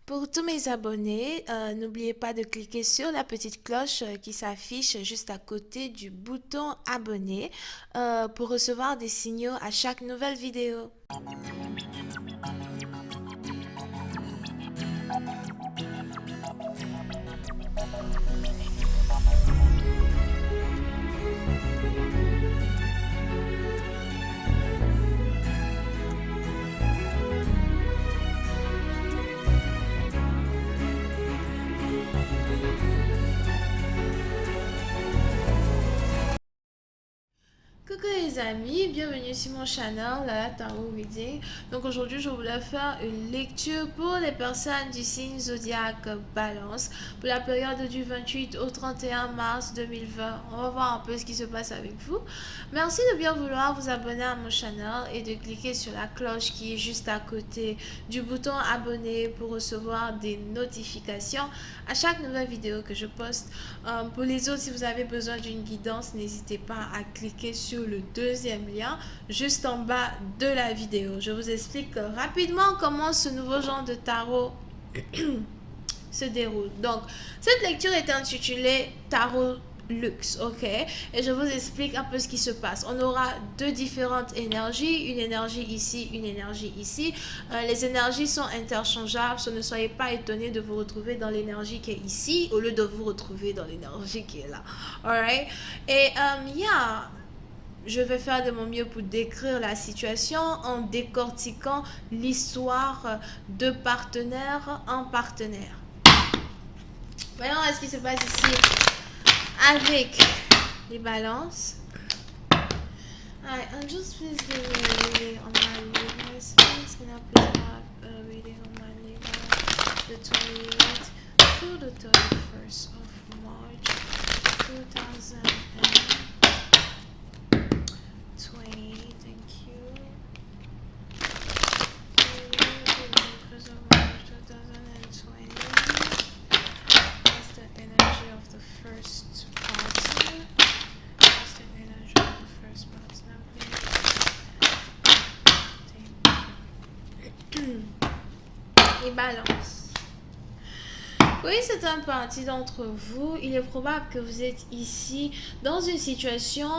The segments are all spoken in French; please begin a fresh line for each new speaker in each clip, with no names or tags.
Pour tous mes abonnés, n'oubliez pas de cliquer sur la petite cloche qui s'affiche juste à côté du bouton abonner pour recevoir des signaux à chaque nouvelle vidéo. Coucou les amis, bienvenue sur mon channel, la Tarot Reading. Donc aujourd'hui je voulais faire une lecture pour les personnes du signe zodiaque Balance pour la période du 28 au 31 mars 2020. On va voir un peu ce qui se passe avec vous. Merci de bien vouloir vous abonner à mon channel et de cliquer sur la cloche qui est juste à côté du bouton abonner pour recevoir des notifications à chaque nouvelle vidéo que je poste. Pour les autres, si vous avez besoin d'une guidance, n'hésitez pas à cliquer sur le deuxième lien juste en bas de la vidéo. Je vous explique rapidement comment ce nouveau genre de tarot se déroule. Donc, cette lecture est intitulée Tarot Luxe, ok? Et je vous explique un peu ce qui se passe. On aura deux différentes énergies, une énergie ici, une énergie ici. Les énergies sont interchangeables, so ne soyez pas étonnés de vous retrouver dans l'énergie qui est ici au lieu de vous retrouver dans l'énergie qui est là. Alright? Et je vais faire de mon mieux pour décrire la situation en décortiquant l'histoire de partenaire en partenaire. Voyons ce qui se passe ici avec les balances. Alright, just please give me a reading on my leaders. Please can I please have a reading on my leader? The 28th to the 31st of March 2020. Thank you. 31st of March 2020. That's the energy of the first partner. That's the energy of the first partner, please. Thank you. Et balance. Oui, c'est un parti d'entre vous. Il est probable que vous êtes ici dans une situation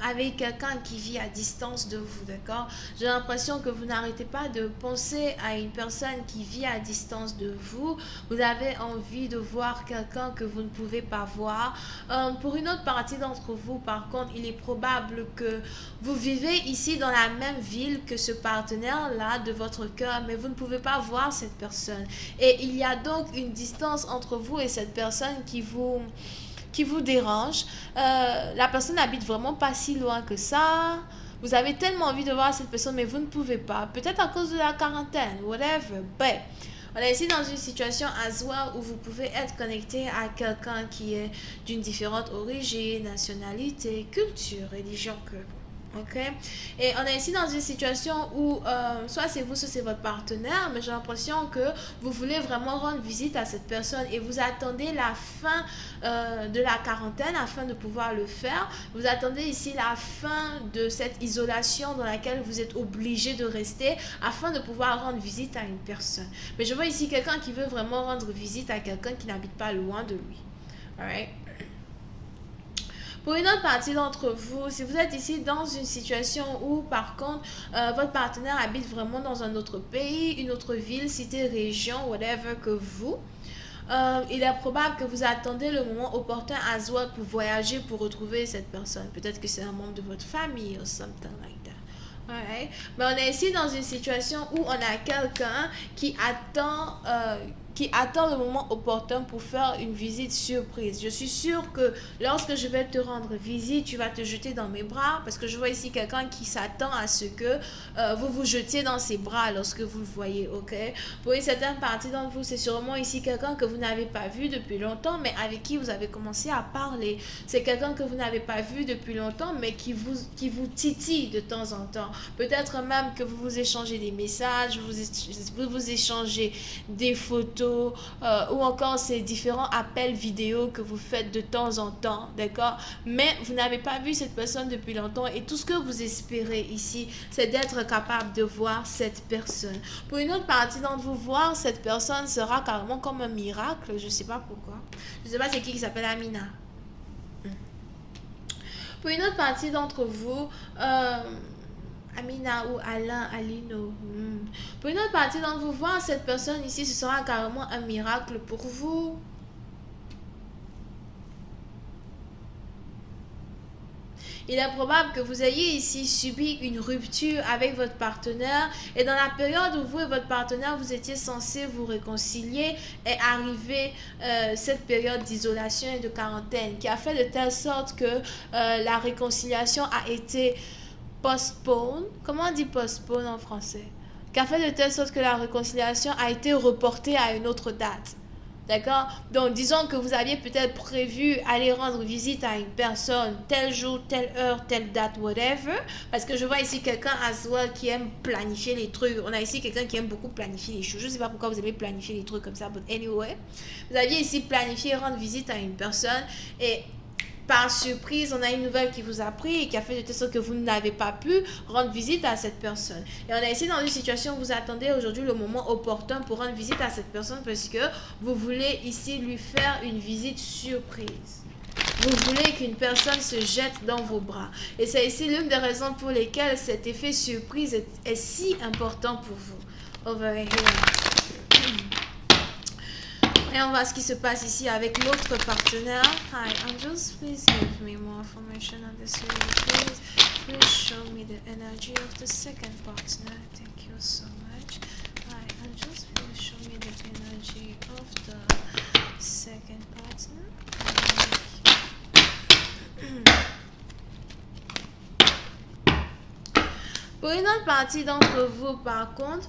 avec quelqu'un qui vit à distance de vous, d'accord? J'ai l'impression que vous n'arrêtez pas de penser à une personne qui vit à distance de vous. Vous avez envie de voir quelqu'un que vous ne pouvez pas voir. Pour une autre partie d'entre vous, par contre, il est probable que vous vivez ici dans la même ville que ce partenaire-là de votre cœur, mais vous ne pouvez pas voir cette personne. Et il y a donc une distance entre vous et cette personne qui vous dérange. La personne n'habite vraiment pas si loin que ça. Vous avez tellement envie de voir cette personne, mais vous ne pouvez pas. Peut-être à cause de la quarantaine, whatever. But, on est ici dans une situation as well où vous pouvez être connecté à quelqu'un qui est d'une différente origine, nationalité, culture, religion que ok? Et on est ici dans une situation où soit c'est vous, soit c'est votre partenaire, mais j'ai l'impression que vous voulez vraiment rendre visite à cette personne et vous attendez la fin de la quarantaine afin de pouvoir le faire. Vous attendez ici la fin de cette isolation dans laquelle vous êtes obligé de rester afin de pouvoir rendre visite à une personne. Mais je vois ici quelqu'un qui veut vraiment rendre visite à quelqu'un qui n'habite pas loin de lui. Alright? Pour une autre partie d'entre vous, si vous êtes ici dans une situation où, par contre, votre partenaire habite vraiment dans un autre pays, une autre ville, cité, région, whatever que vous, il est probable que vous attendez le moment opportun à Zouad pour voyager, pour retrouver cette personne. Peut-être que c'est un membre de votre famille ou something like that. Alright. Mais on est ici dans une situation où on a quelqu'un qui attend le moment opportun pour faire une visite surprise. Je suis sûre que lorsque je vais te rendre visite, tu vas te jeter dans mes bras parce que je vois ici quelqu'un qui s'attend à ce que vous vous jetiez dans ses bras lorsque vous le voyez, ok? Pour une certaine partie d'entre vous, c'est sûrement ici quelqu'un que vous n'avez pas vu depuis longtemps, mais avec qui vous avez commencé à parler. C'est quelqu'un que vous n'avez pas vu depuis longtemps, mais qui vous titille de temps en temps. Peut-être même que vous vous échangez des messages, vous échangez des photos, photos ou encore ces différents appels vidéo que vous faites de temps en temps, d'accord? Mais vous n'avez pas vu cette personne depuis longtemps et tout ce que vous espérez ici, c'est d'être capable de voir cette personne. Pour une autre partie d'entre vous, voir cette personne sera carrément comme un miracle, je ne sais pas pourquoi. Je ne sais pas c'est qui s'appelle Amina. Pour une autre partie d'entre vous, Amina ou Alain, Alino. Pour une autre partie d'entre vous, voir cette personne ici, ce sera carrément un miracle pour vous. Il est probable que vous ayez ici subi une rupture avec votre partenaire et dans la période où vous et votre partenaire vous étiez censés vous réconcilier est arrivée cette période d'isolation et de quarantaine qui a fait de telle sorte que la réconciliation a été postpone. Comment on dit postpone en français? Qui a fait de telle sorte que la réconciliation a été reportée à une autre date. D'accord? Donc, disons que vous aviez peut-être prévu aller rendre visite à une personne tel jour, telle heure, telle date, whatever. Parce que je vois ici quelqu'un as well qui aime planifier les trucs. On a ici quelqu'un qui aime beaucoup planifier les choses. Je ne sais pas pourquoi vous aimez planifier les trucs comme ça, but anyway. Vous aviez ici planifié rendre visite à une personne et par surprise, on a une nouvelle qui vous a pris et qui a fait de telle sorte que vous n'avez pas pu rendre visite à cette personne. Et on est ici dans une situation où vous attendez aujourd'hui le moment opportun pour rendre visite à cette personne parce que vous voulez ici lui faire une visite surprise. Vous voulez qu'une personne se jette dans vos bras. Et c'est ici l'une des raisons pour lesquelles cet effet surprise est si important pour vous. Over here. Et on voit ce qui se passe ici avec l'autre partenaire. Hi, angels, please give me more information on this reading, please. Please show me the energy of the second partner. Thank you so much. Hi, angels, please show me the energy of the second partner. Pour une autre partie d'entre vous, par contre,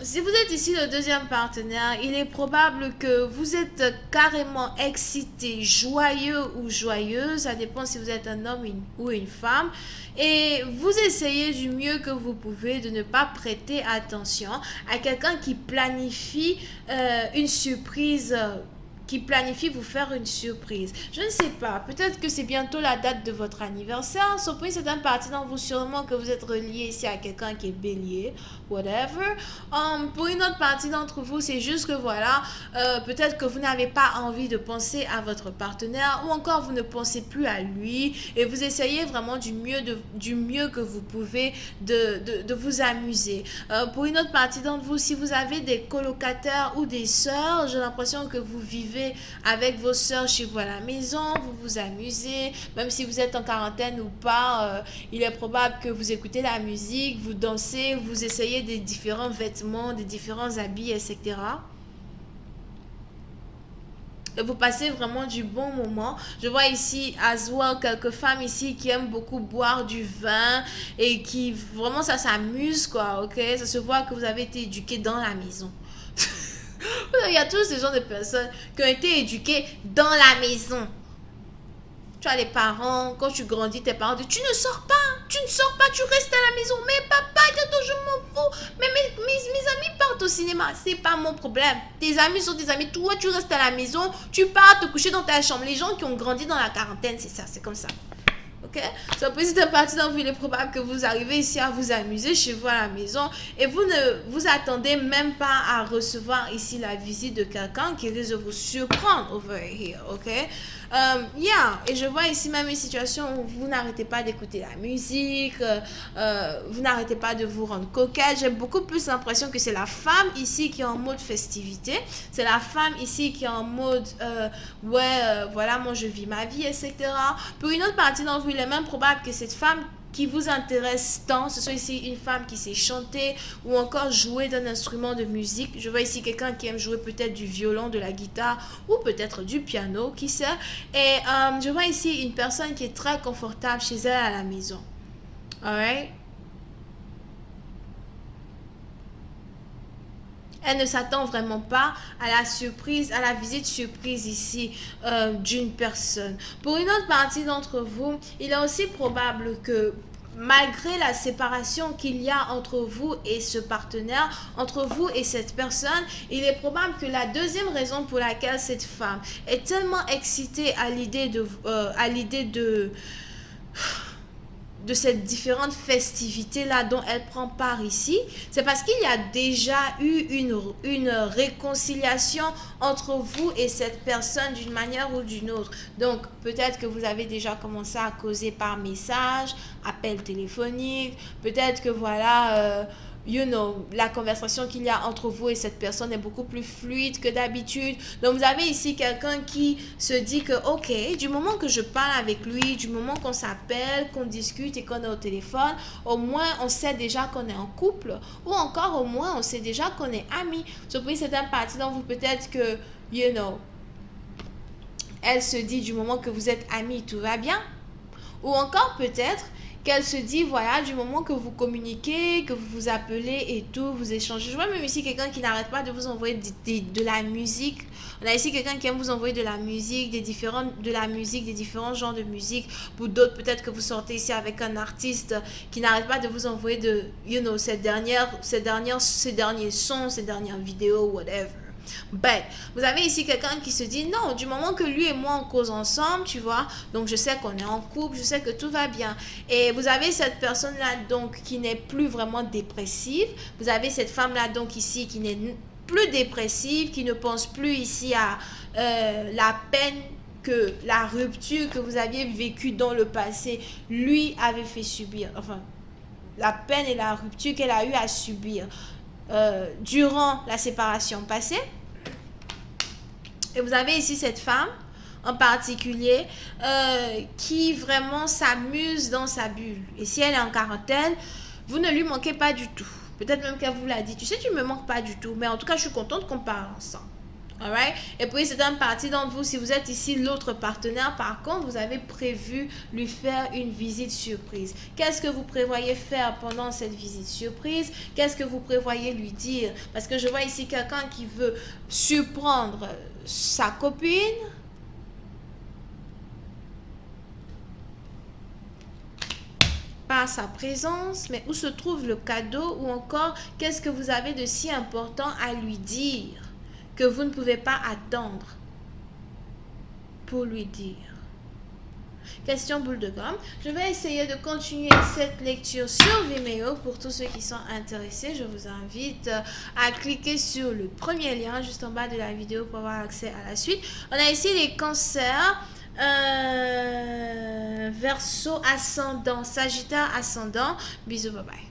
si vous êtes ici le deuxième partenaire, il est probable que vous êtes carrément excité, joyeux ou joyeuse, ça dépend si vous êtes un homme ou une femme, et vous essayez du mieux que vous pouvez de ne pas prêter attention à quelqu'un qui planifie une surprise qui planifie vous faire une surprise. Je ne sais pas, peut-être que c'est bientôt la date de votre anniversaire. Surprise, c'est un parti dans vous, sûrement que vous êtes relié ici à quelqu'un qui est bélier, whatever. Pour une autre partie d'entre vous, c'est juste que voilà, peut-être que vous n'avez pas envie de penser à votre partenaire ou encore vous ne pensez plus à lui et vous essayez vraiment du mieux que vous pouvez de vous amuser. Pour une autre partie d'entre vous, si vous avez des colocataires ou des sœurs, j'ai l'impression que vous vivez avec vos sœurs chez vous à la maison, vous vous amusez, même si vous êtes en quarantaine ou pas, il est probable que vous écoutez la musique, vous dansez, vous essayez des différents vêtements, des différents habits, etc. Et vous passez vraiment du bon moment. Je vois ici, as well, quelques femmes ici qui aiment beaucoup boire du vin et qui, vraiment, ça s'amuse, quoi, ok? Ça se voit que vous avez été éduqués dans la maison. Il y a tous ces gens de personnes qui ont été éduquées dans la maison. Tu as les parents, quand tu grandis, tes parents disent, tu ne sors pas, tu restes à la maison. Mais papa, je m'en fous. Mais mes amis partent au cinéma, c'est pas mon problème. Tes amis sont tes amis, toi tu restes à la maison, tu pars te coucher dans ta chambre. Les gens qui ont grandi dans la quarantaine, c'est ça, c'est comme ça. Ok? Ça peut être partie dans vous, il est probable que vous arrivez ici à vous amuser chez vous à la maison et vous ne vous attendez même pas à recevoir ici la visite de quelqu'un qui risque de vous surprendre over here, ok? Et je vois ici même une situation où vous n'arrêtez pas d'écouter la musique, vous n'arrêtez pas de vous rendre coquette. J'ai beaucoup plus l'impression que c'est la femme ici qui est en mode festivité, c'est la femme ici qui est en mode voilà, moi je vis ma vie, etc. Pour une autre partie d'entre vous, il est même probable que cette femme qui vous intéresse tant, ce soit ici une femme qui sait chanter ou encore jouer d'un instrument de musique. Je vois ici quelqu'un qui aime jouer peut-être du violon, de la guitare ou peut-être du piano, qui sait. Et je vois ici une personne qui est très confortable chez elle à la maison. Alright? Elle ne s'attend vraiment pas à la surprise, à la visite surprise ici d'une personne. Pour une autre partie d'entre vous, il est aussi probable que malgré la séparation qu'il y a entre vous et ce partenaire, entre vous et cette personne, il est probable que la deuxième raison pour laquelle cette femme est tellement excitée à l'idée de cette différente festivité-là dont elle prend part ici, c'est parce qu'il y a déjà eu une réconciliation entre vous et cette personne d'une manière ou d'une autre. Donc, peut-être que vous avez déjà commencé à causer par message, appel téléphonique, peut-être que voilà... la conversation qu'il y a entre vous et cette personne est beaucoup plus fluide que d'habitude. Donc, vous avez ici quelqu'un qui se dit que, ok, du moment que je parle avec lui, du moment qu'on s'appelle, qu'on discute et qu'on est au téléphone, au moins, on sait déjà qu'on est en couple ou encore, au moins, on sait déjà qu'on est amis. Surprise, c'est un parti dont vous peut-être que, elle se dit du moment que vous êtes amis, tout va bien. Ou encore, peut-être, qu'elle se dit, voilà, du moment que vous communiquez, que vous vous appelez et tout, vous échangez. Je vois même ici quelqu'un qui n'arrête pas de vous envoyer de la musique. On a ici quelqu'un qui aime vous envoyer de la musique, des différents genres de musique. Pour d'autres, peut-être que vous sortez ici avec un artiste qui n'arrête pas de vous envoyer ces derniers sons, ces dernières vidéos, whatever. Ben, vous avez ici quelqu'un qui se dit non, du moment que lui et moi on cause ensemble, tu vois, donc je sais qu'on est en couple, je sais que tout va bien. Et vous avez cette personne-là donc qui n'est plus vraiment dépressive. Vous avez cette femme-là donc ici qui n'est plus dépressive, qui ne pense plus ici à la peine que la rupture que vous aviez vécue dans le passé lui avait fait subir. Enfin, la peine et la rupture qu'elle a eu à subir durant la séparation passée. Et vous avez ici cette femme en particulier qui vraiment s'amuse dans sa bulle. Et si elle est en quarantaine, vous ne lui manquez pas du tout. Peut-être même qu'elle vous l'a dit, tu sais, tu ne me manques pas du tout. Mais en tout cas, je suis contente qu'on parle ensemble. Alright? Et puis, c'est un parti d'entre vous. Si vous êtes ici, l'autre partenaire, par contre, vous avez prévu lui faire une visite surprise. Qu'est-ce que vous prévoyez faire pendant cette visite surprise? Qu'est-ce que vous prévoyez lui dire? Parce que je vois ici quelqu'un qui veut surprendre sa copine. Par sa présence, mais où se trouve le cadeau? Ou encore, qu'est-ce que vous avez de si important à lui dire que vous ne pouvez pas attendre pour lui dire? Question boule de gomme. Je vais essayer de continuer cette lecture sur Vimeo. Pour tous ceux qui sont intéressés, je vous invite à cliquer sur le premier lien juste en bas de la vidéo pour avoir accès à la suite. On a ici les cancers. Verseau ascendant, Sagittaire ascendant. Bisous, bye bye.